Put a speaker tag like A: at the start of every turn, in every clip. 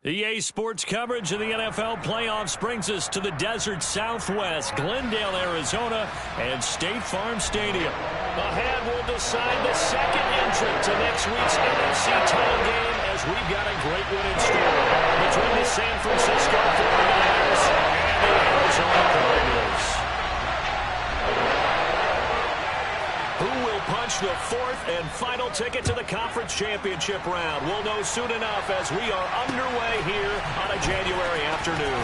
A: EA Sports coverage of the NFL playoffs brings us to the desert Southwest, Glendale, Arizona, and State Farm Stadium. The hand will decide the second entrant to next week's NFC title game, as we've got a great one in store between the San Francisco 49ers and the Arizona Cardinals. Who will punch the fourth and final ticket to the conference championship round? We'll know soon enough as we are underway here on a January afternoon.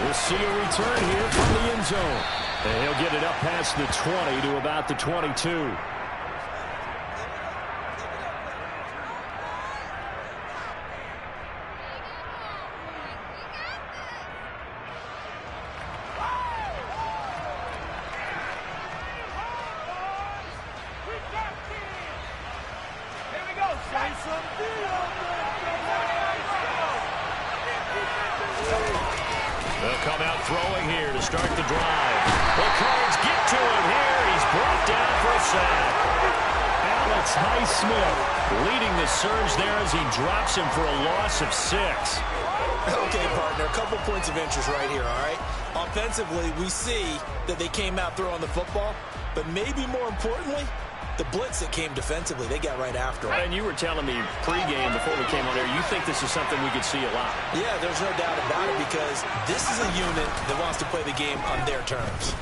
B: We'll see a return here from the end zone. And he'll get it up past the 20 to about the 22.
A: They'll come out throwing here to start the drive. The Cards get to him here. He's brought down for a sack.
B: Alex Highsmith
A: Leading the surge there as he drops him for a loss of 6.
C: Okay, partner, a couple points of interest right here, all right? Offensively, we see that they came out throwing the football, but maybe more importantly, the blitz that came defensively, they got right after it.
A: And you were telling me pregame before we came on air, you think this is something we could see a lot.
C: Yeah, there's no doubt about it, because this is a unit that wants to play the game on their terms.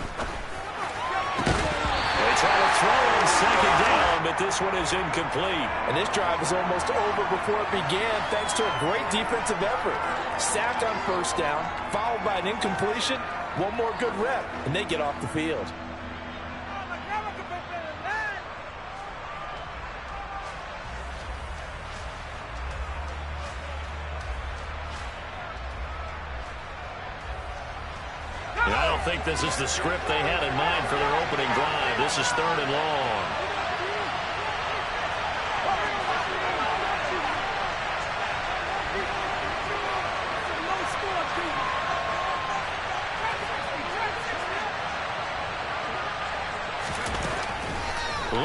A: They try to throw on second down, but this one is incomplete.
D: And this drive is almost over before it began, thanks to a great defensive effort. Sack on first down, followed by an incompletion, one more good rep, and they get off the field.
A: I don't think this is the script they had in mind for their opening drive. This is 3rd and long.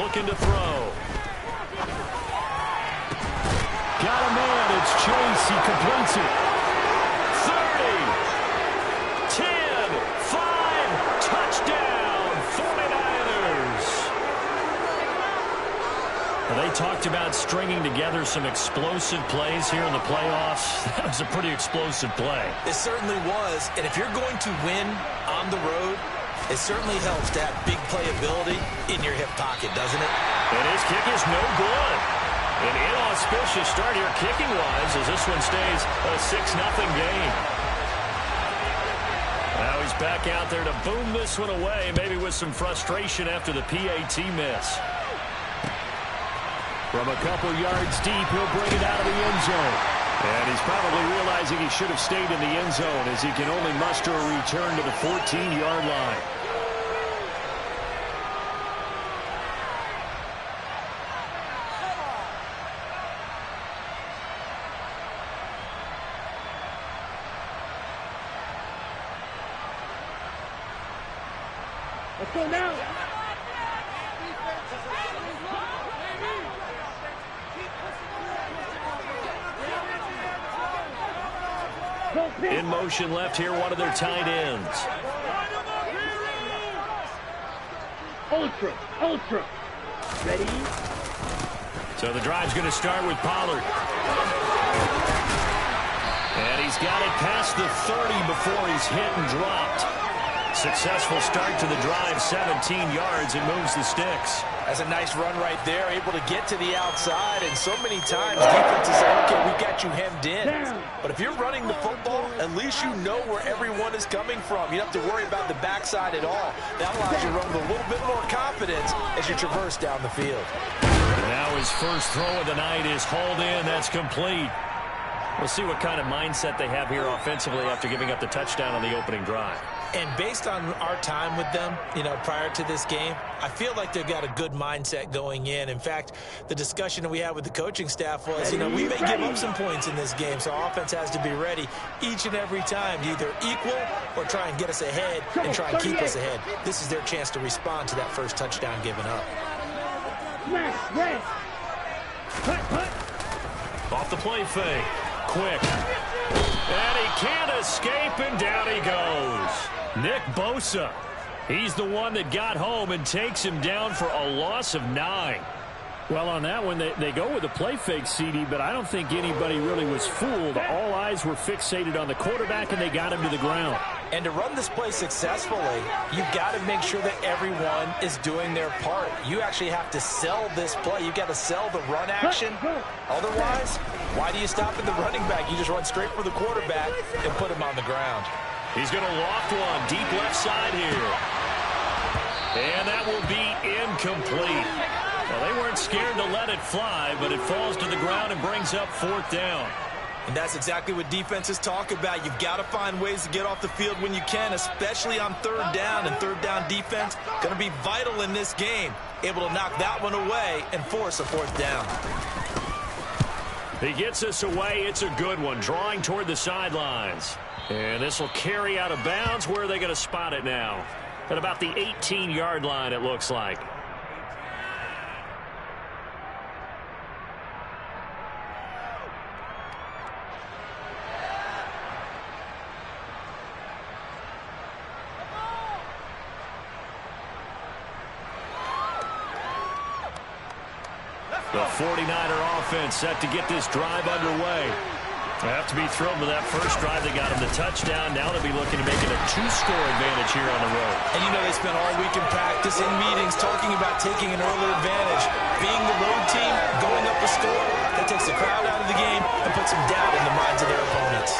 A: Looking to throw.
B: got a man. It's Chase. He completes it.
A: 30, 10, 5, touchdown, 49ers. Well, they talked about stringing together some explosive plays here in the playoffs. That was a pretty explosive play.
C: It certainly was, and if you're going to win on the road, it certainly helps to have big playability in your hip pocket, doesn't it?
A: And his kick is no good. An inauspicious start here kicking-wise as this one stays a 6-0 game. Now he's back out there to boom this one away, maybe with some frustration after the PAT miss.
B: From a couple yards deep, he'll bring it out of the end zone. And he's probably realizing he should have stayed in the end zone as he can only muster a return to the 14-yard line.
E: Let's go now.
A: In motion left here, one of their tight ends.
E: Ultra. Ready?
A: So the drive's going to start with Pollard. And he's got it past the 30 before he's hit and dropped. Successful start to the drive, 17 yards, and moves the sticks.
C: That's a nice run right there, able to get to the outside, and so many times defenses say, okay, we got you hemmed in. But if you're running the football, at least you know where everyone is coming from. You don't have to worry about the backside at all. That allows you to run with a little bit more confidence as you traverse down the field.
A: And now his first throw of the night is hauled in. That's complete. We'll see what kind of mindset they have here offensively after giving up the touchdown on the opening drive.
C: And based on our time with them, prior to this game, I feel like they've got a good mindset going in. In fact, the discussion that we had with the coaching staff was, we may give up some points in this game, so our offense has to be ready each and every time to either equal or try and get us ahead and try and keep us ahead. This is their chance to respond to that first touchdown given up.
A: Off the play fake. Quick. And he can't escape, and down he goes. Nick Bosa. He's the one that got home and takes him down for a loss of 9.
B: Well, on that one, they go with a play fake, CD, but I don't think anybody really was fooled. All eyes were fixated on the quarterback, and they got him to the ground.
C: And to run this play successfully, you've got to make sure that everyone is doing their part. You actually have to sell this play. You've got to sell the run action. Otherwise, why do you stop at the running back? You just run straight for the quarterback and put him on the ground.
A: He's going to loft one deep left side here. And that will be incomplete. Well, they weren't scared to let it fly, but it falls to the ground and brings up 4th down.
C: And that's exactly what defenses talk about. You've got to find ways to get off the field when you can, especially on 3rd down. And 3rd down defense going to be vital in this game. Able to knock that one away and force a 4th down.
A: He gets us away. It's a good one, drawing toward the sidelines. And this will carry out of bounds. Where are they going to spot it now? At about the 18-yard line, it looks like. The 49er offense set to get this drive underway. They have to be thrilled with that first drive. They got him the touchdown. Now they'll be looking to make it a 2-score advantage here on the road.
C: And you know they spent all week in practice, in meetings, talking about taking an early advantage. Being the road team, going up a score, that takes the crowd out of the game and puts some doubt in the minds of their opponents.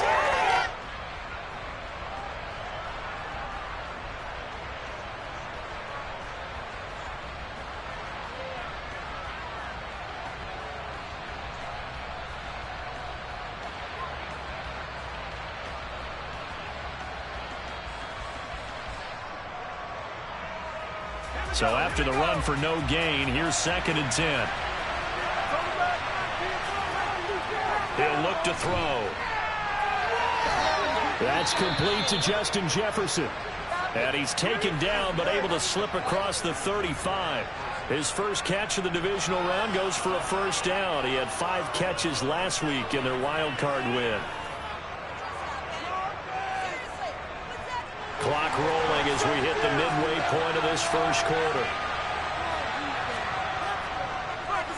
A: So after the run for no gain, here's 2nd and 10. He'll look to throw.
B: That's complete to Justin Jefferson.
A: And he's taken down, but able to slip across the 35. His first catch of the divisional round goes for a 1st down. He had 5 catches last week in their wild card win. Clock rolling as we hit the midway point of this first quarter.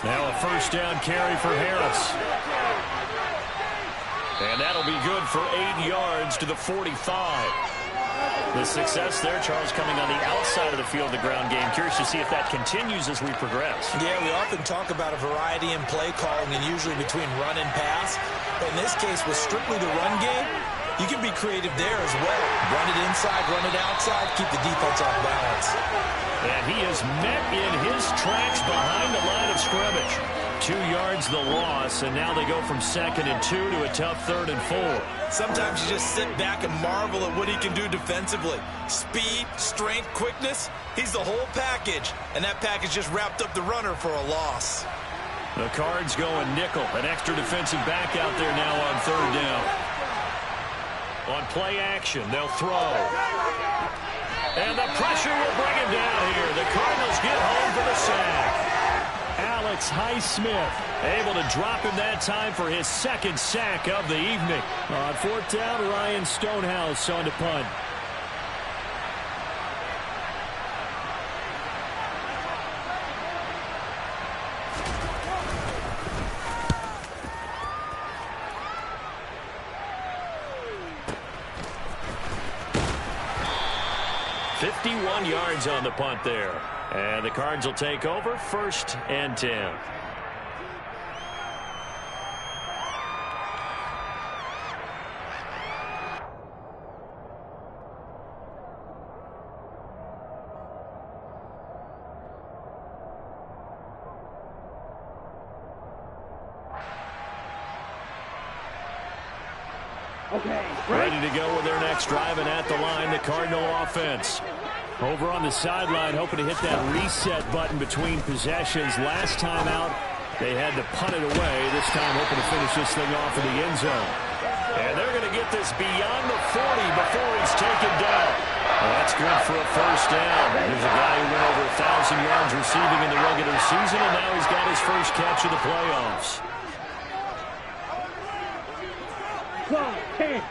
A: Now a 1st down carry for Harris. And that'll be good for 8 yards to the 45. The success there, Charles, coming on the outside of the field, the ground game. Curious to see if that continues as we progress.
C: Yeah, we often talk about a variety in play calling and usually between run and pass. In this case, with strictly the run game, you can be creative there as well. Run it inside, run it outside, keep the defense off balance.
A: And he is met in his tracks behind the line of scrimmage. 2 yards the loss, and now they go from 2nd and 2 to a tough 3rd and 4.
C: Sometimes you just sit back and marvel at what he can do defensively. Speed, strength, quickness, he's the whole package. And that package just wrapped up the runner for a loss.
A: The Cards going nickel. An extra defensive back out there now on 3rd down. On play action, they'll throw. And the pressure will bring him down here. The Cardinals get home for the sack. Alex Highsmith able to drop him that time for his 2nd sack of the evening.
B: On 4th down, Ryan Stonehouse on to punt.
A: .51 yards on the punt there. And the Cards will take over 1st and 10.
E: Okay.
A: Ready to go with their next drive, and at the line, the Cardinal offense. Over on the sideline, hoping to hit that reset button between possessions. Last time out, they had to punt it away. This time, hoping to finish this thing off in the end zone. And they're going to get this beyond the 40 before he's taken down. Well, that's good for a 1st down. There's a guy who went over 1,000 yards receiving in the regular season, and now he's got his first catch of the playoffs.
E: 10.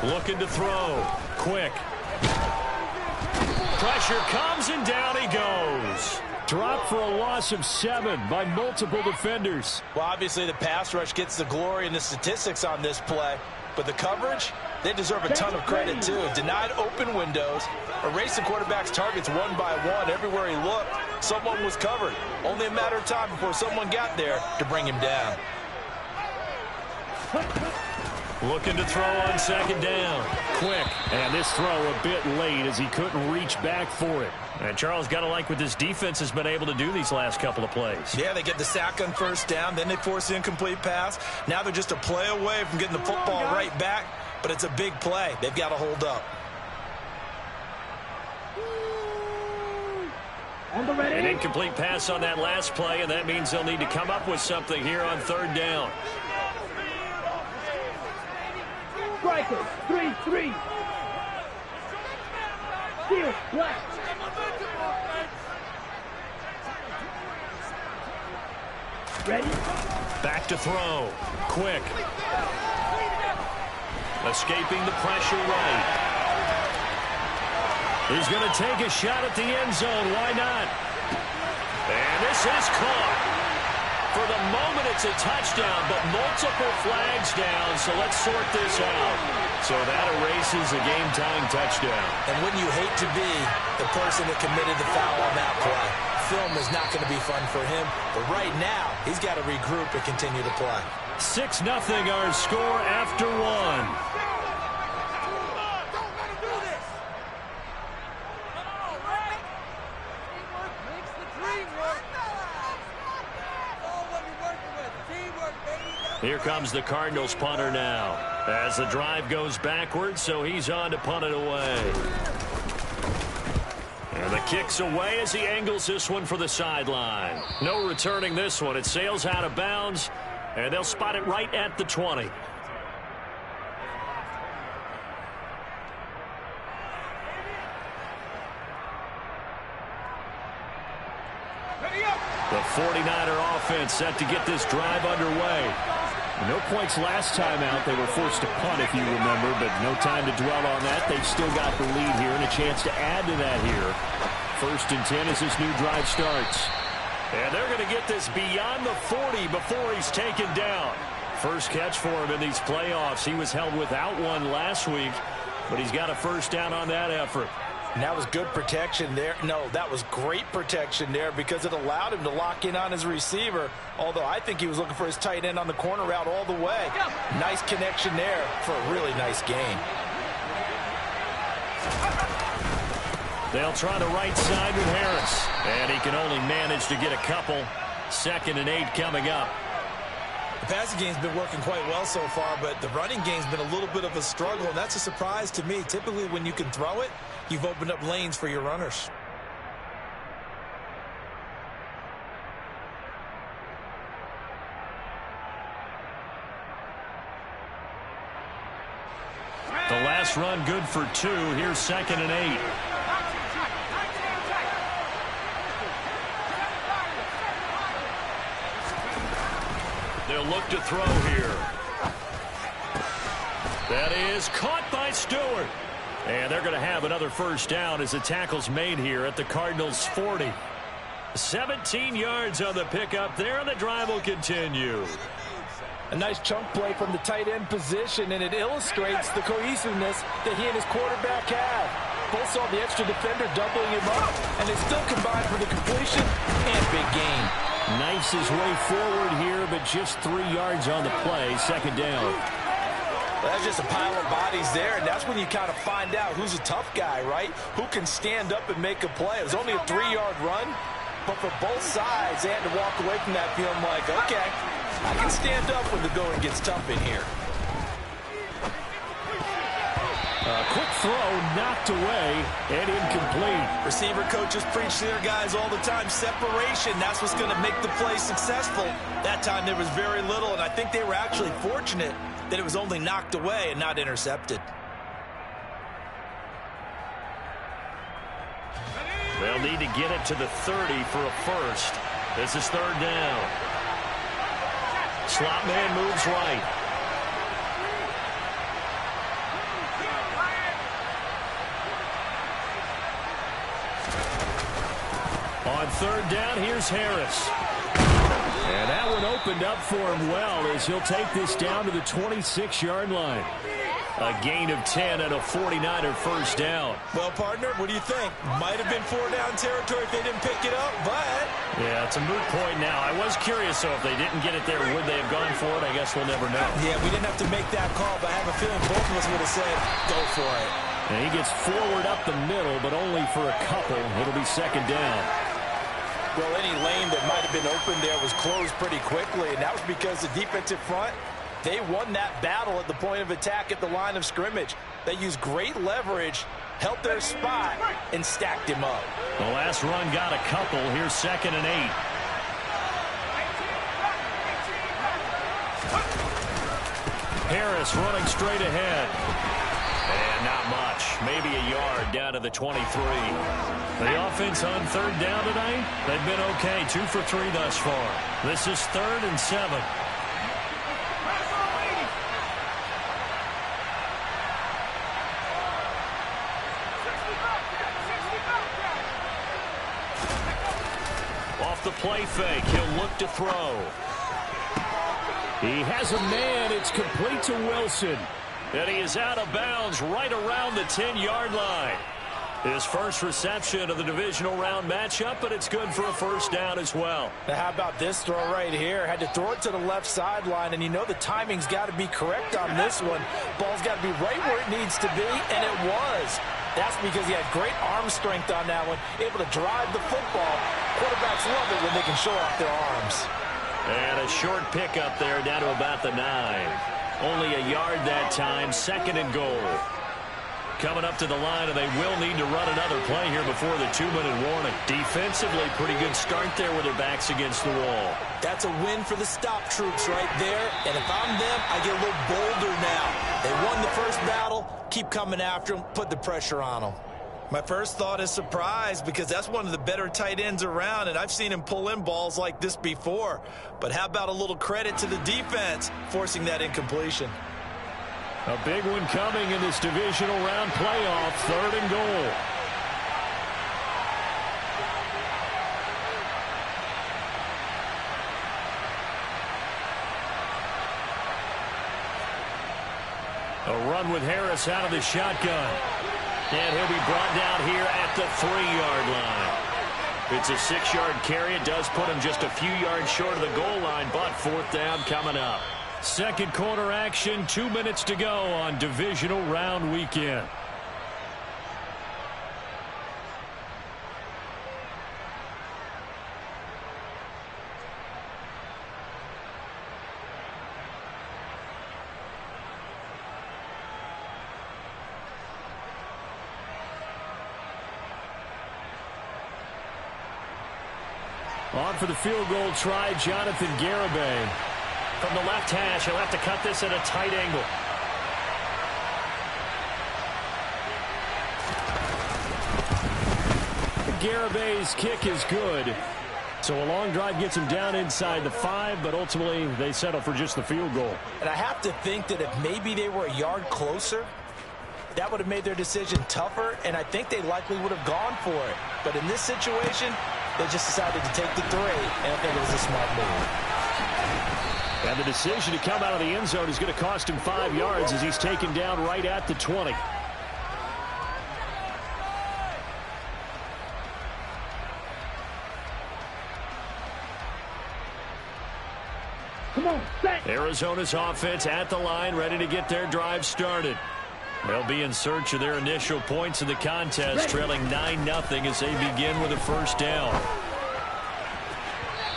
A: Looking to throw. Quick. Pressure comes and down he goes.
B: Dropped for a loss of 7 by multiple defenders.
D: Well, obviously the pass rush gets the glory and the statistics on this play, but the coverage, they deserve a ton of credit too. Denied open windows, erased the quarterback's targets one by one. Everywhere he looked, someone was covered. Only a matter of time before someone got there to bring him down.
A: Looking to throw on second down. Quick.
B: And this throw a bit late as he couldn't reach back for it.
A: And Charles, got to like what this defense has been able to do these last couple of plays.
C: Yeah, they get the sack on first down, then they force the incomplete pass. Now they're just a play away from getting the football right back, but it's a big play. They've got to hold up.
A: An incomplete pass on that last play, and that means they'll need to come up with something here on third down.
E: Strikers, 3-3. Steal, black. Ready?
A: Back to throw. Quick. Escaping the pressure right. He's going to take a shot at the end zone. Why not? And this is caught. For the moment, it's a touchdown, but multiple flags down, so let's sort this out. So that erases a game-tying touchdown.
C: And wouldn't you hate to be the person that committed the foul on that play? Film is not going to be fun for him, but right now, he's got to regroup and continue to play.
A: 6-0 our score after one. Here comes the Cardinals punter now. As the drive goes backwards, so he's on to punt it away. And the kick's away as he angles this one for the sideline. No returning this one. It sails out of bounds, and they'll spot it right at the 20. The 49er offense set to get this drive underway.
B: No points last time out. They were forced to punt, if you remember, but no time to dwell on that. They've still got the lead here and a chance to add to that here. 1st and 10 as this new drive starts.
A: And they're going to get this beyond the 40 before he's taken down. First catch for him in these playoffs. He was held without one last week, but he's got a first down on that effort.
D: And that was good protection there. No, that was great protection there because it allowed him to lock in on his receiver, although I think he was looking for his tight end on the corner route all the way. Nice connection there for a really nice gain.
A: They'll try the right side with Harris, and he can only manage to get a couple. 2nd and 8 coming up.
C: The passing game's been working quite well so far, but the running game's been a little bit of a struggle, and that's a surprise to me. Typically, when you can throw it, you've opened up lanes for your runners.
A: The last run good for 2. Here's 2nd and 8. They'll look to throw here. That is caught by Stewart. And they're going to have another first down as the tackle's made here at the Cardinals' 40. 17 yards on the pickup there, and the drive will continue.
D: A nice chunk play from the tight end position, and it illustrates the cohesiveness that he and his quarterback have. Both saw the extra defender doubling him up, and they still combined for the completion and big gain.
B: Knifes his way forward here, but just 3 yards on the play. 2nd down.
D: Well, that's just a pile of bodies there, and that's when you kind of find out who's a tough guy, right? Who can stand up and make a play. It was only a 3-yard run, but for both sides, they had to walk away from that feeling like, okay, I can stand up when the going gets tough in here.
B: Quick throw knocked away and incomplete.
C: Receiver coaches preach to their guys all the time. Separation, that's what's going to make the play successful. That time there was very little, and I think they were actually fortunate that it was only knocked away and not intercepted.
A: They'll need to get it to the 30 for a first. This is 3rd down. Slot man moves right. On third down, here's Harris. And that one opened up for him well as he'll take this down to the 26-yard line. A gain of 10 and a 49er first down.
C: Well, partner, what do you think? Might have been 4-down territory if they didn't pick it up, but...
A: Yeah, it's a moot point now. I was curious, so if they didn't get it there, would they have gone for it? I guess we'll never know.
C: Yeah, we didn't have to make that call, but I have a feeling both of us would have said, go for it.
A: And he gets forward up the middle, but only for a couple. It'll be second down.
D: Well, any lane that might have been open there was closed pretty quickly, and that was because the defensive front, they won that battle at the point of attack at the line of scrimmage. They used great leverage, held their spot, and stacked him up.
A: The last run got a couple. Here's 2nd and 8. Harris running straight ahead. And not much. Maybe a yard down to the 23. The offense on third down tonight, they've been okay. 2 for 3 thus far. This is 3rd and 7. Off the play fake, he'll look to throw. He has a man. It's complete to Wilson. And he is out of bounds right around the 10-yard line. His first reception of the divisional round matchup, but it's good for a first down as well.
D: Now, how about this throw right here? Had to throw it to the left sideline, and you know the timing's got to be correct on this one. Ball's got to be right where it needs to be, and it was. That's because he had great arm strength on that one, able to drive the football. Quarterbacks love it when they can show off their arms.
A: And a short pickup there down to about the 9. Only a yard that time, 2nd and goal. Coming up to the line, and they will need to run another play here before the 2-minute warning. Defensively, pretty good start there with their backs against the wall.
C: That's a win for the stop troops right there. And if I'm them, I get a little bolder now. They won the first battle. Keep coming after them. Put the pressure on them. My first thought is surprise, because that's one of the better tight ends around, and I've seen him pull in balls like this before. But how about a little credit to the defense forcing that incompletion?
A: A big one coming in this divisional round playoff, 3rd and goal. A run with Harris out of the shotgun. And he'll be brought down here at the 3-yard line. It's a 6-yard carry. It does put him just a few yards short of the goal line, but 4th down coming up. Second quarter action, 2 minutes to go on divisional round weekend. On for the field goal try, Jonathan Garibay. From the left hash, he'll have to cut this at a tight angle. Garibay's kick is good. So a long drive gets him down inside the 5, but ultimately they settle for just the field goal.
C: And I have to think that if maybe they were a yard closer, that would have made their decision tougher, and I think they likely would have gone for it. But in this situation, they just decided to take the 3, and I think it was a smart move.
A: And the decision to come out of the end zone is going to cost him 5 yards as he's taken down right at the 20.
E: Come on, set.
A: Arizona's offense at the line, ready to get their drive started. They'll be in search of their initial points in the contest, trailing 9-0 as they begin with a first down.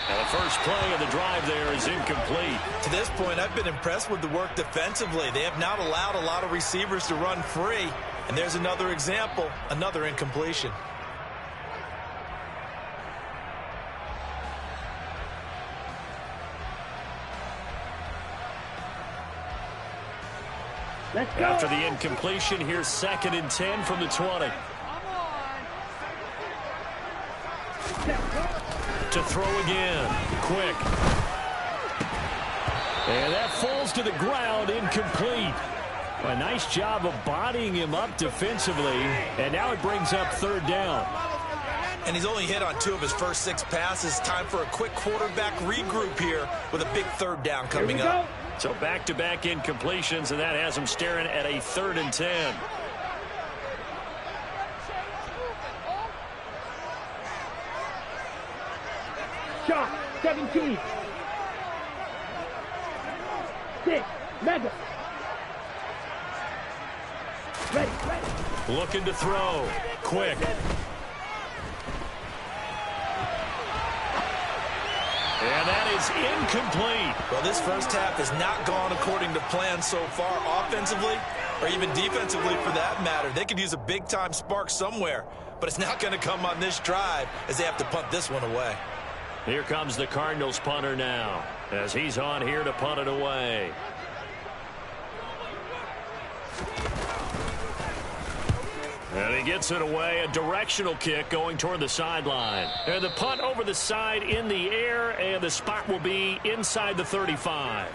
A: Now the first play of the drive there is incomplete.
C: To this point, I've been impressed with the work defensively. They have not allowed a lot of receivers to run free. And there's another example, another incompletion.
E: Let's go.
A: After the incompletion, here's 2nd and 10 from the 20. To throw again. Quick. And that falls to the ground, incomplete. A nice job of bodying him up defensively, and now it brings up third down.
C: And he's only hit on 2 of his first 6 passes. Time for a quick quarterback regroup here with a big third down coming up.
A: So back-to-back incompletions, and that has him staring at a 3rd and 10.
E: Shot, 17. 6, mega. Ready.
A: Looking to throw. Quick. And that is incomplete.
C: Well, this first half has not gone according to plan so far offensively or even defensively for that matter. They could use a big-time spark somewhere, but it's not going to come on this drive as they have to punt this one away.
A: Here comes the Cardinals punter now as he's on here to punt it away. And he gets it away, a directional kick going toward the sideline. And the punt over the side in the air, and the spot will be inside the 35.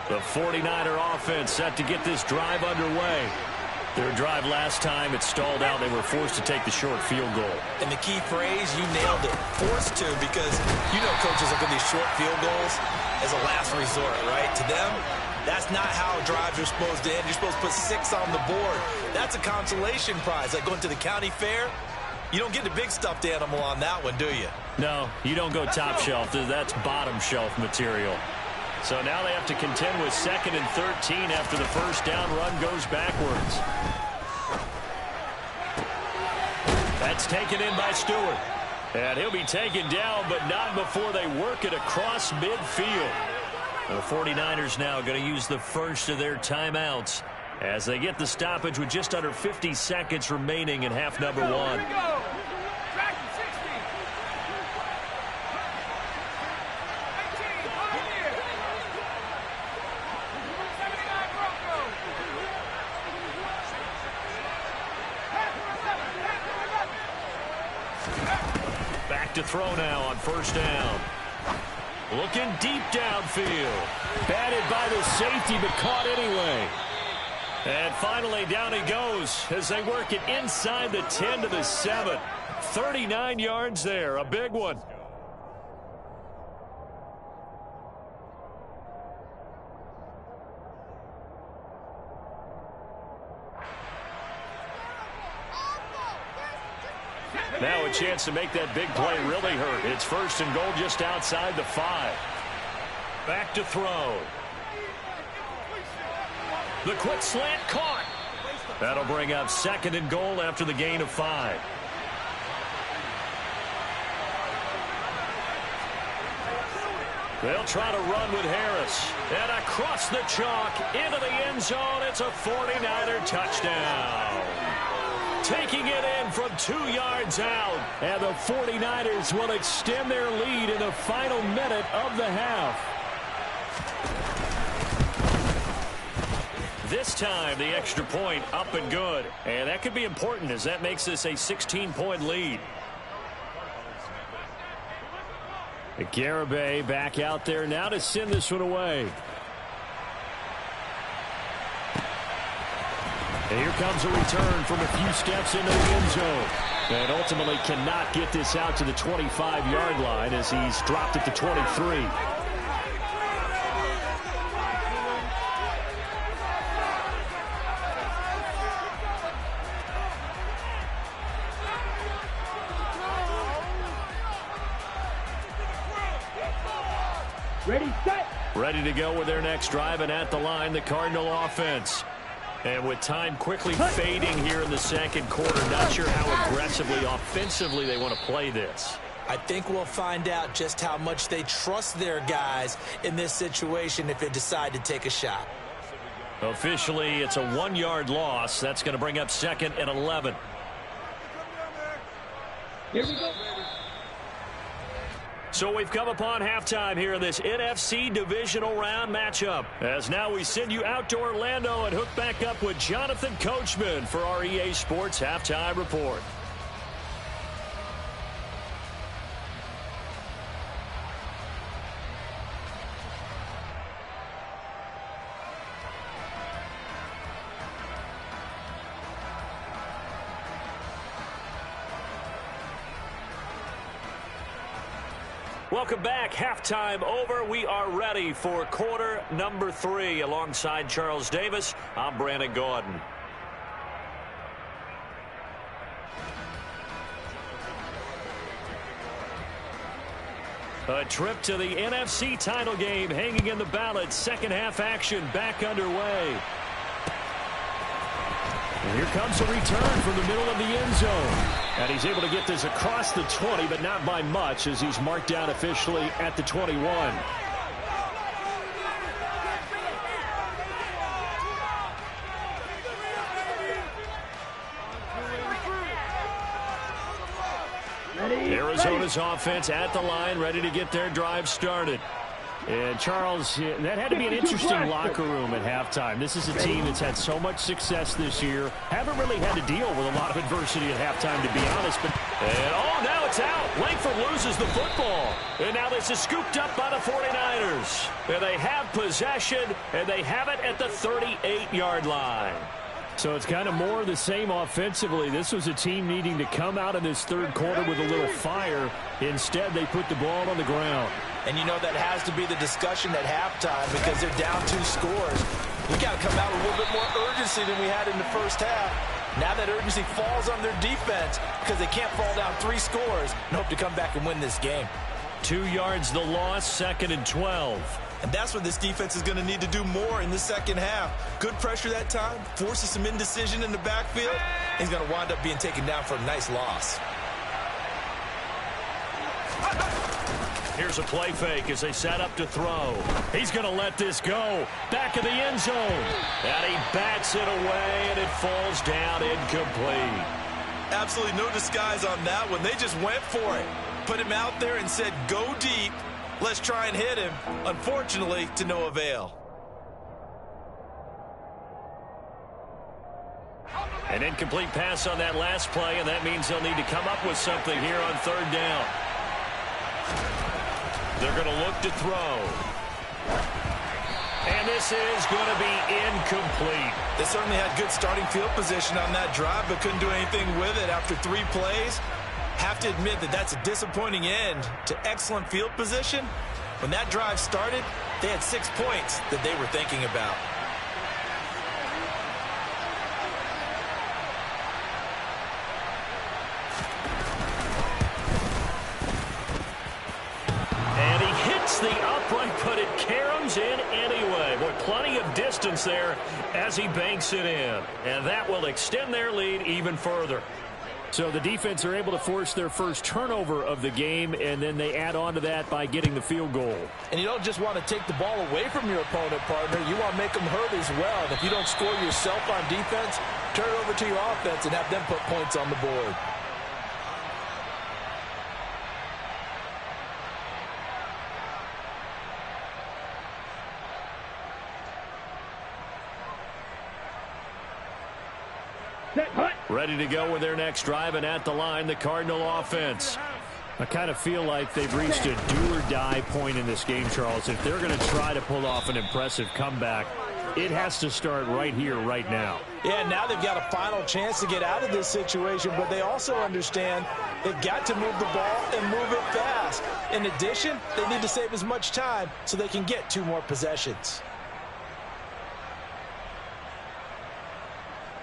A: The 49er offense set to get this drive underway. Their drive last time, it stalled out. They were forced to take the short field goal.
C: And the key phrase, you nailed it, forced to, because you know coaches look at these short field goals as a last resort, right? To them, that's not how drives are supposed to end. You're supposed to put 6 on the board. That's a consolation prize. Like going to the county fair, you don't get the big stuffed animal on that one, do you?
A: No, you don't go top shelf. That's bottom shelf material. So now they have to contend with 2nd and 13 after the first down run goes backwards. That's taken in by Stewart. And he'll be taken down, but not before they work it across midfield. The 49ers now going to use the first of their timeouts as they get the stoppage with just under 50 seconds remaining in half number 1. To throw now on first down. Looking deep downfield. Batted by the safety, but caught anyway. And finally down he goes as they work it inside the 10 to the 7. 39 yards there, a big one. Now a chance to make that big play really hurt. It's 1st and goal just outside the 5. Back to throw. The quick slant caught. That'll bring up 2nd and goal after the gain of 5. They'll try to run with Harris. And across the chalk into the end zone. It's a 49er touchdown. Taking it in from 2 yards out. And the 49ers will extend their lead in the final minute of the half. This time, the extra point up and good. And that could be important as that makes this a 16-point lead. Garibay back out there now to send this one away. And here comes a return from a few steps into the end zone. And ultimately cannot get this out to the 25-yard line as he's dropped it to 23.
E: Ready, set.
A: Ready to go with their next drive, and at the line, the Cardinal offense. And with time quickly fading here in the second quarter, not sure how aggressively, offensively they want to play this.
C: I think we'll find out just how much they trust their guys in this situation if they decide to take a shot.
A: Officially, it's a 1-yard loss. That's going to bring up 2nd and 11.
E: Here we go.
A: So we've come upon halftime here in this NFC Divisional Round matchup. As now we send you out to Orlando and hook back up with Jonathan Coachman for our EA Sports Halftime Report. Welcome back. Halftime over. We are ready for quarter number 3. Alongside Charles Davis, I'm Brandon Gaudin. A trip to the NFC title game hanging in the balance. Second half action back underway. And here comes a return from the middle of the end zone. And he's able to get this across the 20, but not by much, as he's marked down officially at the 21. Arizona's offense at the line, ready to get their drive started. And, Charles, that had to be an interesting locker room at halftime. This is a team that's had so much success this year. Haven't really had to deal with a lot of adversity at halftime, to be honest. And, oh, now it's out. Langford loses the football. And now this is scooped up by the 49ers. And they have possession, and they have it at the 38-yard line. So it's kind of more of the same offensively. This was a team needing to come out of this third quarter with a little fire. Instead, they put the ball on the ground.
D: And you know that has to be the discussion at halftime because they're down 2 scores. We got to come out with a little bit more urgency than we had in the first half. Now that urgency falls on their defense because they can't fall down 3 scores and hope to come back and win this game.
A: 2 yards the loss, 2nd and 12.
D: And that's what this defense is going to need to do more in the second half. Good pressure that time, forces some indecision in the backfield. He's going to wind up being taken down for a nice loss.
A: Here's a play fake as they set up to throw. He's going to let this go. Back of the end zone. And he bats it away, and it falls down incomplete.
D: Absolutely no disguise on that one. They just went for it. Put him out there and said, go deep. Let's try and hit him. Unfortunately, to no avail.
A: An incomplete pass on that last play, and that means they'll need to come up with something here on 3rd down. They're going to look to throw. And this is going to be incomplete.
D: They certainly had good starting field position on that drive, but couldn't do anything with it after 3 plays. Have to admit that that's a disappointing end to excellent field position. When that drive started, they had 6 points that they were thinking about.
A: And he hits the upright, but it caroms in anyway. Boy, plenty of distance there as he banks it in. And that will extend their lead even further.
B: So the defense are able to force their first turnover of the game, and then they add on to that by getting the field goal.
D: And you don't just want to take the ball away from your opponent, partner. You want to make them hurt as well. And if you don't score yourself on defense, turn it over to your offense and have them put points on the board.
A: Ready to go with their next drive, and at the line, the Cardinal offense.
B: I kind of feel like they've reached a do-or-die point in this game, Charles. If they're going to try to pull off an impressive comeback, it has to start right here, right now.
D: Yeah, now they've got a final chance to get out of this situation, but they also understand they've got to move the ball and move it fast. In addition, they need to save as much time so they can get 2 more possessions.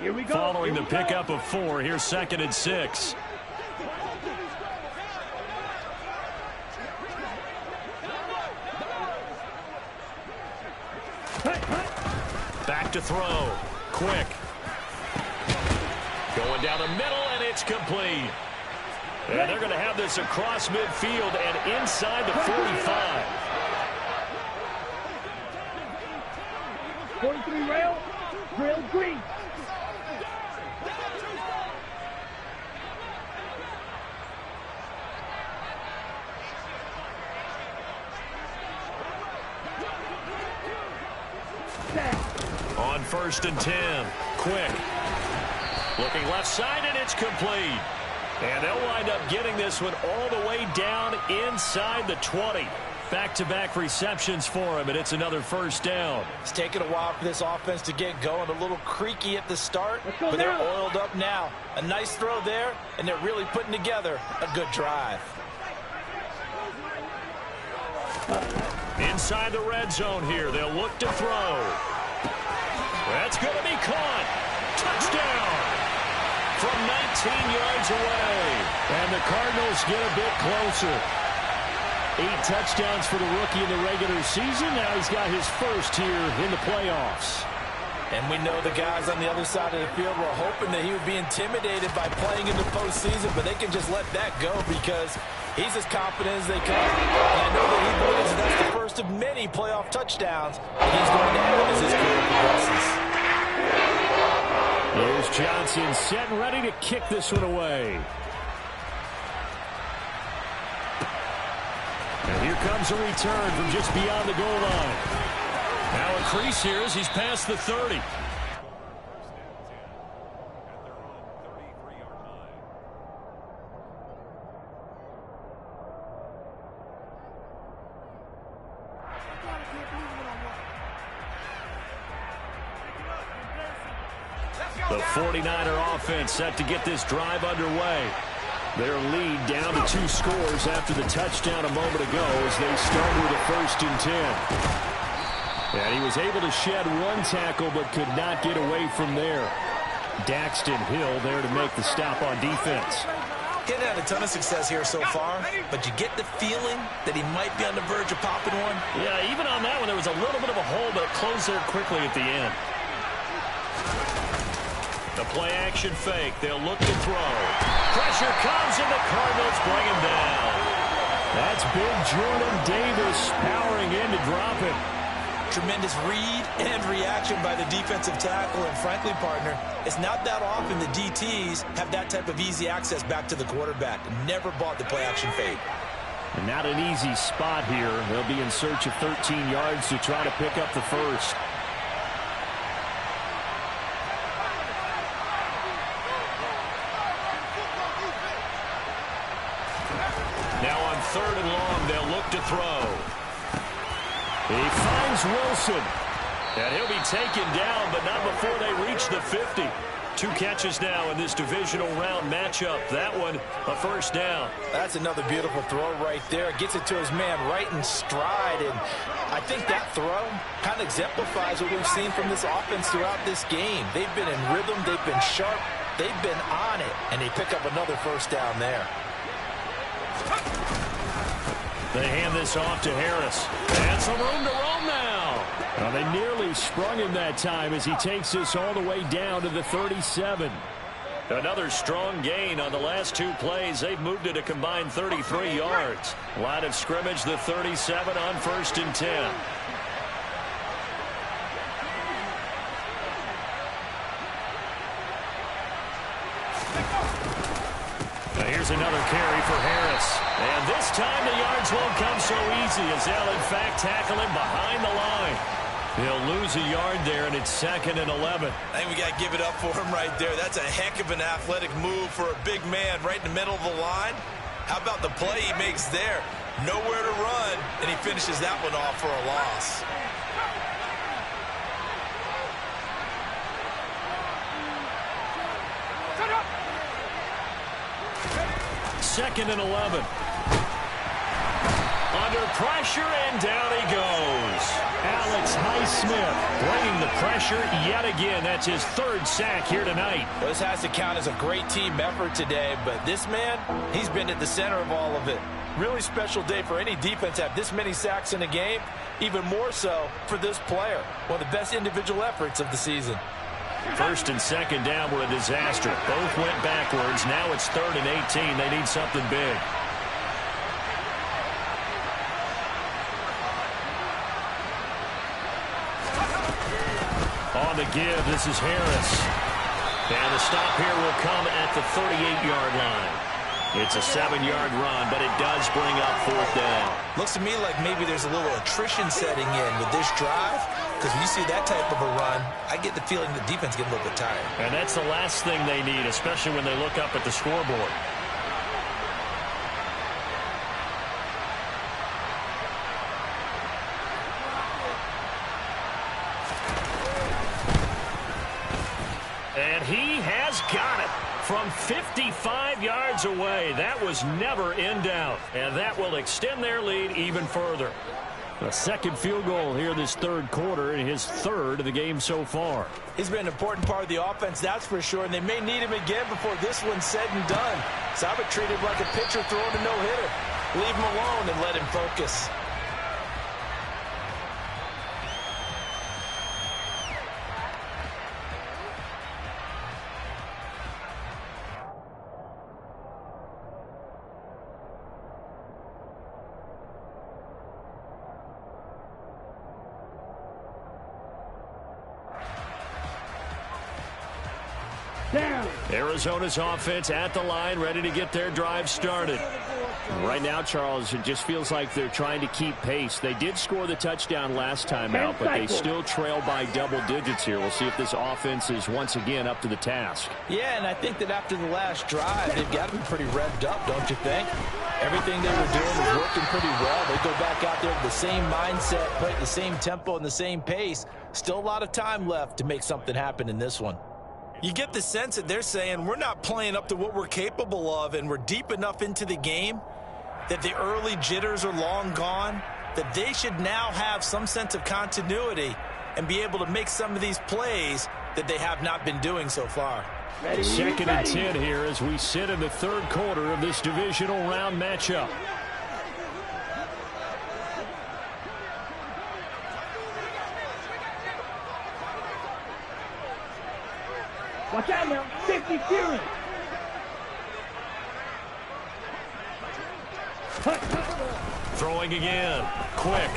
E: Here we go.
A: Following the pickup of 4, here's 2nd and 6. Back to throw. Quick. Going down the middle, and it's complete. And they're going to have this across midfield and inside the 45.
E: 43 rail, drill green.
A: On 1st and 10, Quick. Looking left side, and it's complete. And they'll wind up getting this one all the way down inside the 20. Back-to-back receptions for him, and it's another first down.
D: It's taken a while for this offense to get going. A little creaky at the start, but they're oiled up now. A nice throw there, and they're really putting together a good drive.
A: Inside the red zone here, they'll look to throw. That's going to be caught. Touchdown from 19 yards away. And the Cardinals get a bit closer. 8 touchdowns for the rookie in the regular season. Now he's got his first here in the playoffs.
D: And we know the guys on the other side of the field were hoping that he would be intimidated by playing in the postseason, but they can just let that go because he's as confident as they come. And I know that he believes that's the first of many playoff touchdowns that he's going to have as his career progresses.
A: Here's Johnson set and ready to kick this one away. And here comes a return from just beyond the goal line. Now a crease here as he's past the 30. The 49er offense set to get this drive underway. Their lead down to 2 scores after the touchdown a moment ago as they start with a 1st and 10. And he was able to shed 1 tackle but could not get away from there. Daxton Hill there to make the stop on defense.
C: He's had a ton of success here so far, but you get the feeling that he might be on the verge of popping one.
A: Yeah, even on that one, there was a little bit of a hole, but it closed there quickly at the end. The play-action fake. They'll look to throw. Pressure comes, and the Cardinals bring him down. That's big Jordan Davis powering in to drop him.
C: Tremendous read and reaction by the defensive tackle, and frankly, partner, it's not that often the DTs have that type of easy access back to the quarterback. Never bought the play-action fake.
A: And not an easy spot here. They'll be in search of 13 yards to try to pick up the first. Now on 3rd and long, they'll look to throw. He finds Wilson. And he'll be taken down, but not before they reach the 50. 2 catches now in this divisional round matchup. That one, a first down.
D: That's another beautiful throw right there. Gets it to his man right in stride. And I think that throw kind of exemplifies what we've seen from this offense throughout this game. They've been in rhythm. They've been sharp. They've been on it. And they pick up another first down there.
A: They hand this off to Harris. And some room to roam now. Well, they nearly sprung him that time as he takes this all the way down to the 37. Another strong gain on the last 2 plays. They've moved it a combined 33 yards. Line of scrimmage, the 37 on 1st and 10. Now here's another carry for Harris. And this time the yards won't come so easy as they'll in fact tackle him behind the line. He'll lose a yard there, and it's 2nd and 11.
C: I think we got to give it up for him right there. That's a heck of an athletic move for a big man right in the middle of the line. How about the play he makes there? Nowhere to run, and he finishes that one off for a loss.
A: Second and 11. Under pressure, and down he goes. Alex Highsmith bringing the pressure yet again. That's his 3rd sack here tonight.
D: Well, this has to count as a great team effort today, but this man, he's been at the center of all of it. Really special day for any defense to have this many sacks in a game, even more so for this player. One of the best individual efforts of the season.
A: 1st and 2nd down were a disaster. Both went backwards. Now it's 3rd and 18. They need something big. On the give, this is Harris. And the stop here will come at the 38-yard line. It's a 7-yard run, but it does bring up 4th down.
C: Looks to me like maybe there's a little attrition setting in with this drive. because when you see that type of a run, I get the feeling the defense gets a little bit tired.
A: And that's the last thing they need, especially when they look up at the scoreboard. And he has got it from 55 yards away. That was never in doubt. And that will extend their lead even further. A second field goal here this third quarter, and his third of the game so far.
C: He's been an important part of the offense, that's for sure, and they may need him again before this one's said and done. So I would treat him like a pitcher throwing a no-hitter. Leave him alone and let him focus.
A: Arizona's offense at the line, ready to get their drive started.
B: Right now, Charles, it just feels like they're trying to keep pace. They did score the touchdown last time out, but they still trail by double digits here. We'll see if this offense is once again up to the task.
C: Yeah, and I think that after the last drive, they've got to be pretty revved up, don't you think? Everything they were doing was working pretty well. They go back out there with the same mindset, play at the same tempo and the same pace. Still a lot of time left to make something happen in this one. You get the sense that they're saying we're not playing up to what we're capable of, and we're deep enough into the game that the early jitters are long gone, that they should now have some sense of continuity and be able to make some of these plays that they have not been doing so far.
A: Second and 10 here as we sit in the third quarter of this divisional round matchup.
E: Watch out now. 50 Fury.
A: Throwing again. Quick.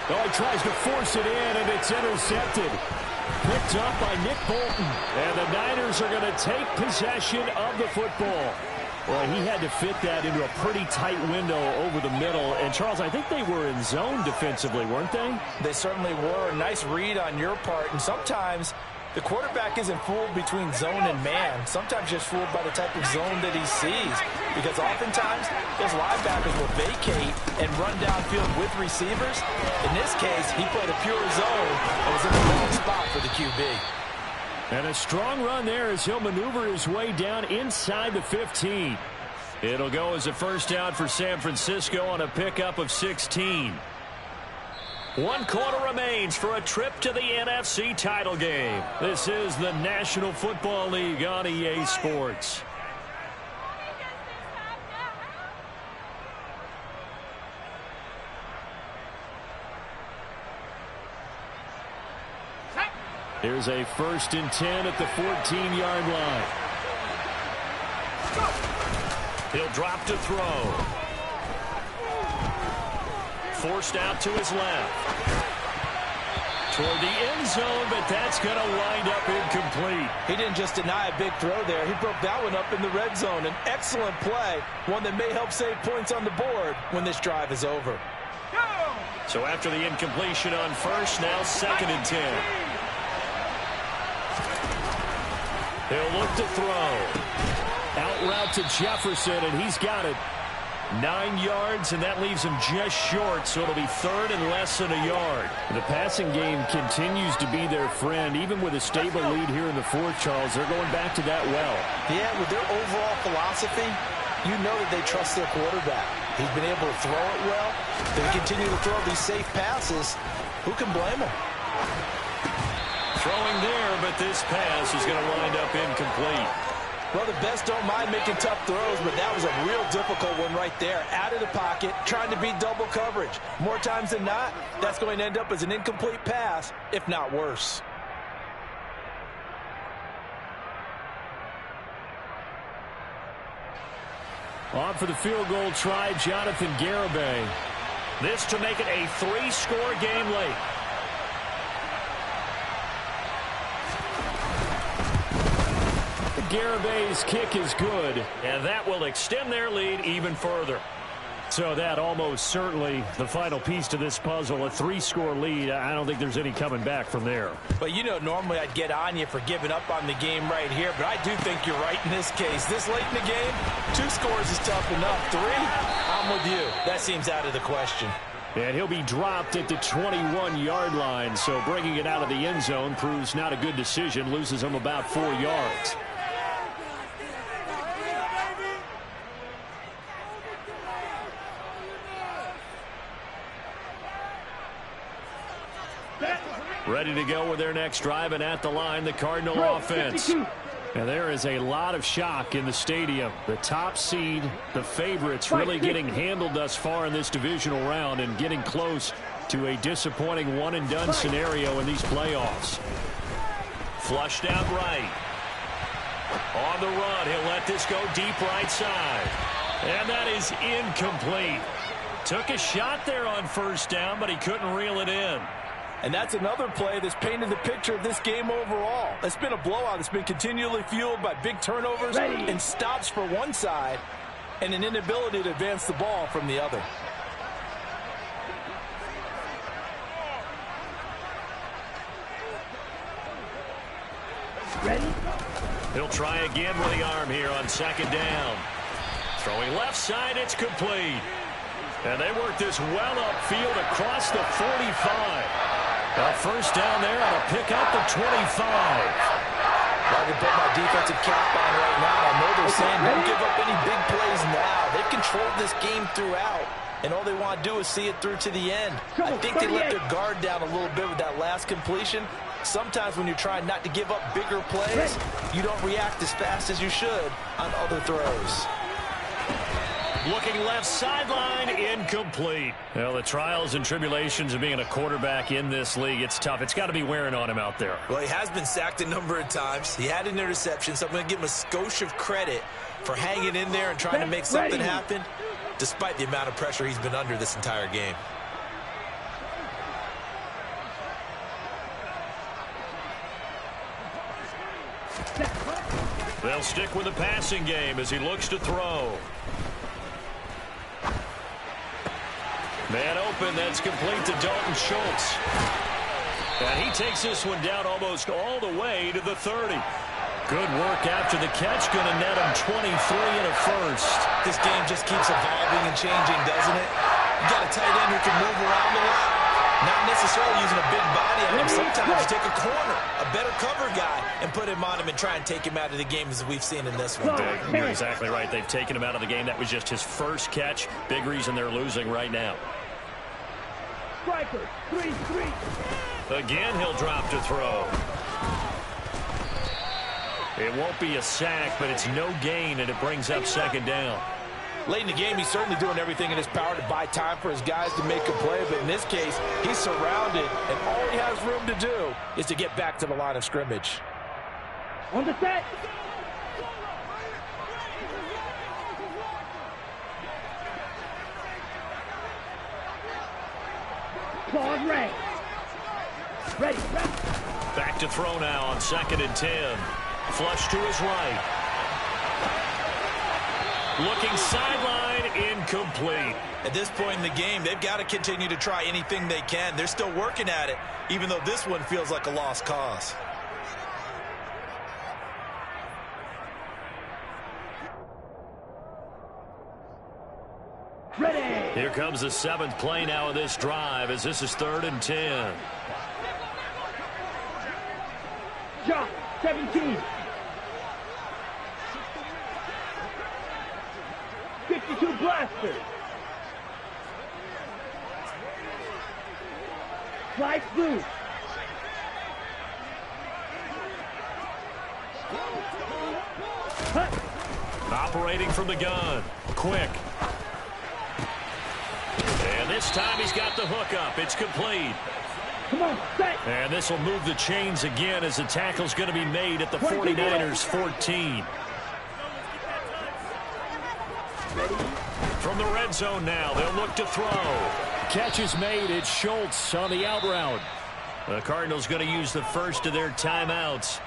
B: Oh, he tries to force it in, and it's intercepted.
A: Picked up by Nick Bolton. And the Niners are going to take possession of the football.
B: Well, he had to fit that into a pretty tight window over the middle. And, Charles, I think they were in zone defensively, weren't they?
C: They certainly were. A nice read on your part. And sometimes the quarterback isn't fooled between zone and man. Sometimes just fooled by the type of zone that he sees. Because oftentimes, those linebackers will vacate and run downfield with receivers. In this case, he played a pure zone and was in the wrong spot for the QB.
A: And a strong run there as he'll maneuver his way down inside the 15. It'll go as a first down for San Francisco on a pickup of 16. 1 quarter remains for a trip to the NFC title game. This is the National Football League on EA Sports. Here's a first and 10 at the 14-yard line. He'll drop to throw. Forced out to his left. Toward the end zone, but that's going to wind up incomplete.
C: He didn't just deny a big throw there. He broke that one up in the red zone. An excellent play, one that may help save points on the board when this drive is over.
A: So after the incompletion on first, now second and 10. He'll look to throw. Out route to Jefferson, and he's got it. 9 yards, and that leaves him just short, so it'll be third and less than a yard.
B: The passing game continues to be their friend. Even with a stable lead here in the fourth, Charles, they're going back to that well.
C: Yeah, with their overall philosophy, you know that they trust their quarterback. He's been able to throw it well. They continue to throw these safe passes. Who can blame him?
A: Throwing there, but this pass is going to wind up incomplete.
C: Well, the best don't mind making tough throws, but that was a real difficult one right there. Out of the pocket, trying to beat double coverage. More times than not, that's going to end up as an incomplete pass, if not worse.
A: On for the field goal try, Jonathan Garibay. This to make it a 3-score game late. Garibay's kick is good, and that will extend their lead even further.
B: So that almost certainly the final piece to this puzzle, a 3-score lead. I don't think there's any coming back from there.
C: But, you know, normally I'd get on you for giving up on the game right here, but I do think you're right in this case. This late in the game, 2 scores is tough enough. 3, I'm with you. That seems out of the question.
B: And he'll be dropped at the 21-yard line, so bringing it out of the end zone proves not a good decision, loses him about 4 yards. Ready to go with their next drive, and at the line, the Cardinal offense. And there is a lot of shock in the stadium. The top seed, the favorites, really getting handled thus far in this divisional round and getting close to a disappointing one-and-done scenario in these playoffs.
A: Flushed out right. On the run, he'll let this go deep right side. And that is incomplete. Took a shot there on first down, but he couldn't reel it in.
D: And that's another play that's painted the picture of this game overall. It's been a blowout. It's been continually fueled by big turnovers and stops for one side and an inability to advance the ball from the other.
E: Ready?
A: He'll try again with the arm here on second down. Throwing left side, it's complete. And they work this well upfield across the 45. A first down there on a pick up the 25.
C: I can put my defensive cap on right now. I know they're saying don't give up any big plays now. They've controlled this game throughout, and all they want to do is see it through to the end. I think they let their guard down a little bit with that last completion. Sometimes when you're trying not to give up bigger plays, you don't react as fast as you should on other throws.
A: Looking left sideline, incomplete.
B: Well, the trials and tribulations of being a quarterback in this league, it's tough. It's got to be wearing on him out there.
C: Well, he has been sacked a number of times. He had an interception, so I'm going to give him a skosh of credit for hanging in there and trying to make something happen, despite the amount of pressure he's been under this entire game.
A: They'll stick with the passing game as he looks to throw. Man open, that's complete to Dalton Schultz. And he takes this one down almost all the way to the 30. Good work after the catch, going to net him 23 and a first.
C: This game just keeps evolving and changing, doesn't it? You got a tight end who can move around a lot. Not necessarily using a big body on him. Sometimes you take a corner, a better cover guy, and put him on him and try and take him out of the game as we've seen in this one.
B: You're exactly right. They've taken him out of the game. That was just his first catch. Big reason they're losing right now.
E: Striker, 3-3.
A: Again, he'll drop to throw.
B: It won't be a sack, but it's no gain, and it brings up second down.
D: Late in the game, he's certainly doing everything in his power to buy time for his guys to make a play, but in this case, he's surrounded, and all he has room to do is to get back to the line of scrimmage.
E: On the set. Claws ready. Ready.
A: Back to throw now on 2nd and 10. Flush to his right. Looking sideline, incomplete.
C: At this point in the game, they've got to continue to try anything they can. They're still working at it, even though this one feels like a lost cause.
E: Ready.
A: Here comes the 7th play now of this drive as this is 3rd and 10.
E: Shot, 17. 52 blaster. Slice loose. Hut.
A: Operating from the gun. Quick. And this time he's got the hook up. It's complete.
E: Come on, set.
A: And this will move the chains again as the tackle's going to be made at the 49ers 14. From the red zone now, they'll look to throw.
B: Catch is made. It's Schultz on the out route.
A: The Cardinals going to use the first of their timeouts.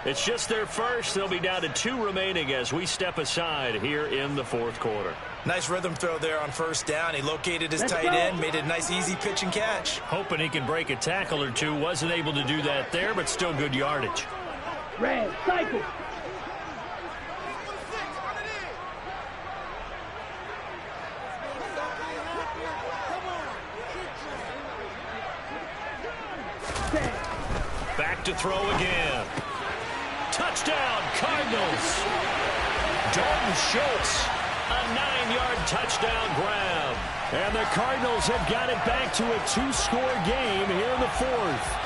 A: It's just their first. They'll be down to 2 remaining as we step aside here in the 4th quarter.
C: Nice rhythm throw there on first down. He located his tight end, made it a nice easy pitch and catch.
B: Hoping he can break a tackle or two. Wasn't able to do that there, but still good yardage.
E: Red, cycle.
B: Back to throw again. Touchdown, Cardinals. Dalton Schultz, a 9-yard touchdown grab. And the Cardinals have got it back to a 2-score game here in the 4th.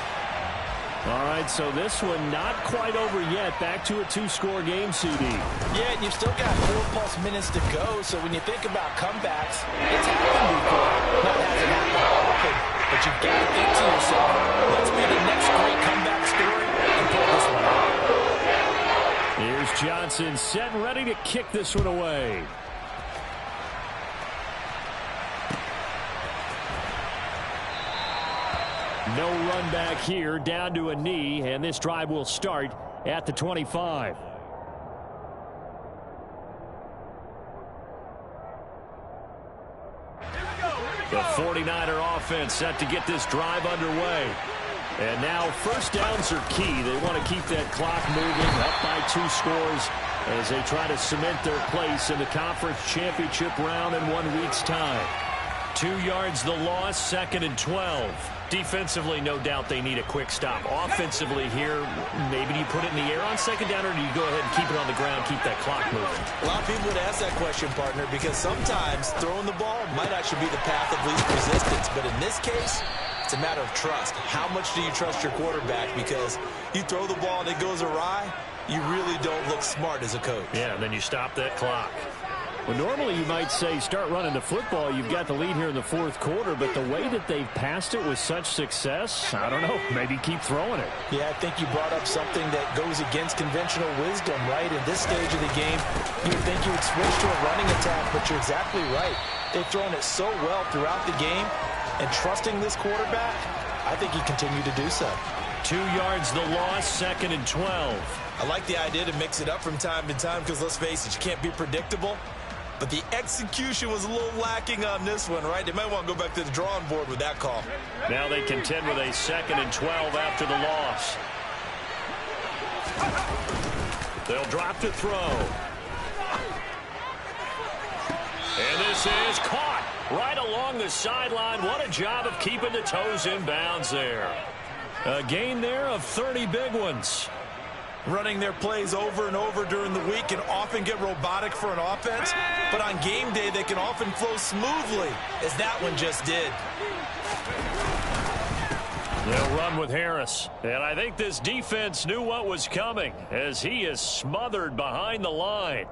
B: All right, so this one not quite over yet. Back to a 2-score game, CD.
C: Yeah, and you've still got 4+ minutes to go, so when you think about comebacks, it's happened before. Not hasn't happened often, but you've got to think to yourself, let's be the next great comeback story and pull this one out.
B: Here's Johnson set and ready to kick this one away. No run back here, down to a knee, and this drive will start at the 25. The 49er offense set to get this drive underway. And now first downs are key. They want to keep that clock moving, up by 2 scores as they try to cement their place in the conference championship round in 1 week's time. 2 yards the loss, 2nd and 12. Defensively, no doubt they need a quick stop. Offensively here, maybe do you put it in the air on 2nd down, or do you go ahead and keep it on the ground, keep that clock moving?
C: A lot of people would ask that question, partner, because sometimes throwing the ball might actually be the path of least resistance. But in this case, it's a matter of trust. How much do you trust your quarterback? Because you throw the ball and it goes awry, you really don't look smart as a coach.
B: Yeah, and then you stop that clock. Well, normally you might say start running the football. You've got the lead here in the 4th quarter, but the way that they've passed it with such success, I don't know, maybe keep throwing it.
C: Yeah, I think you brought up something that goes against conventional wisdom, right? In this stage of the game, you would think you would switch to a running attack, but you're exactly right. They've thrown it so well throughout the game, and trusting this quarterback, I think you continue to do so.
B: 2 yards the loss, 2nd and 12.
C: I like the idea to mix it up from time to time because, let's face it, you can't be predictable. But the execution was a little lacking on this one, right? They might want to go back to the drawing board with that call.
B: Now they contend with a 2nd and 12 after the loss. They'll drop to throw. And this is caught right along the sideline. What a job of keeping the toes in bounds there. A gain there of 30 big ones.
C: Running their plays over and over during the week can often get robotic for an offense, but on game day they can often flow smoothly, as that one just did.
B: They'll run with Harris, and I think this defense knew what was coming as he is smothered behind the line.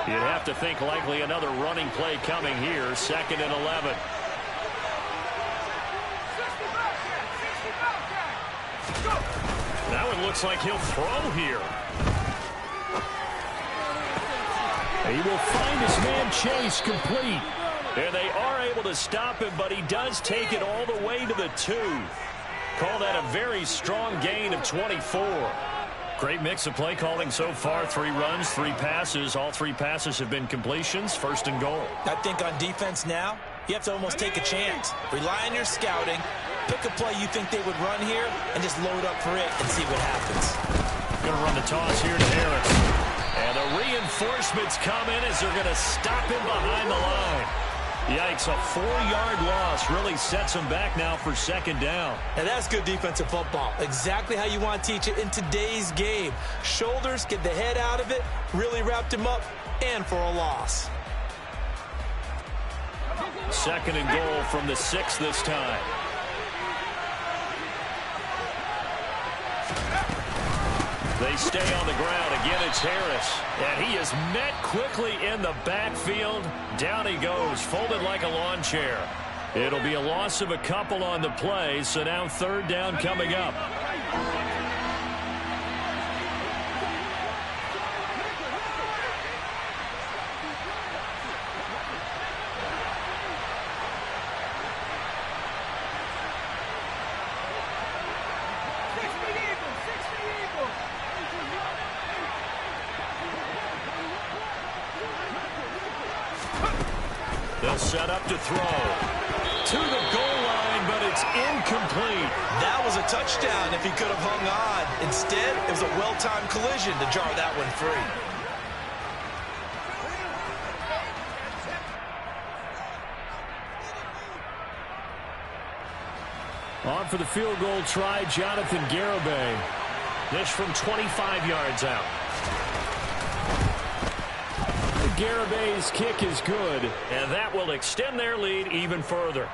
B: You'd have to think likely another running play coming here, 2nd and 11. Now it looks like he'll throw here. He will find his man Chase complete. And they are able to stop him, but he does take it all the way to the 2. Call that a very strong gain of 24. Great mix of play calling so far. 3 runs, 3 passes. All 3 passes have been completions. 1st and goal.
C: I think on defense now, you have to almost take a chance. Rely on your scouting. Pick a play you think they would run here and just load up for it and see what happens.
B: Going to run the toss here to Harris. And the reinforcements come in as they're going to stop him behind the line. Yikes, a 4-yard loss really sets him back now for 2nd down.
C: And that's good defensive football. Exactly how you want to teach it in today's game. Shoulders, get the head out of it, really wrapped him up, and for a loss.
B: 2nd and goal from the 6 this time. They stay on the ground. Again, it's Harris. And he is met quickly in the backfield. Down he goes, folded like a lawn chair. It'll be a loss of a couple on the play, so now 3rd down coming up.
A: set up to throw. To the goal line, but it's incomplete.
D: That was a touchdown if he could have hung on. Instead, it was a well-timed collision to jar that one free.
A: On for the field goal try, Jonathan Garibay. This from 25 yards out. Garibay's kick is good, and that will extend their lead even further.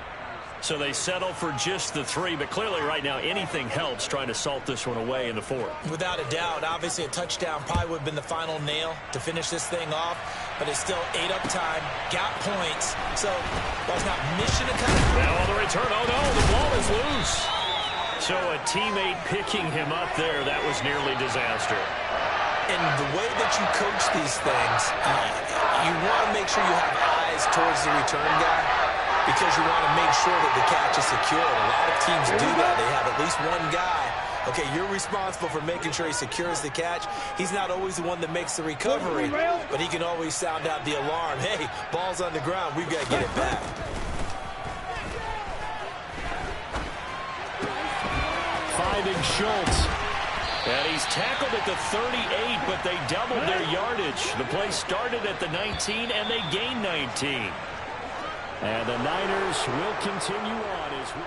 A: So they settle for just the 3, but clearly right now anything helps trying to salt this one away in the 4th.
C: Without a doubt, obviously a touchdown probably would have been the final nail to finish this thing off, but it's still 8 up time, got points, so that's not mission accomplished.
A: Now on the return, oh no, the ball is loose. So a teammate picking him up there, that was nearly disaster.
C: And the way that you coach these things, you want to make sure you have eyes towards the return guy because you want to make sure that the catch is secured. A lot of teams do that. They have at least one guy. Okay, you're responsible for making sure he secures the catch. He's not always the one that makes the recovery, but he can always sound out the alarm. Hey, ball's on the ground. We've got to get it back.
A: Finding Schultz. And he's tackled at the 38, but they doubled their yardage. The play started at the 19, and they gained 19. And the Niners will continue on as we...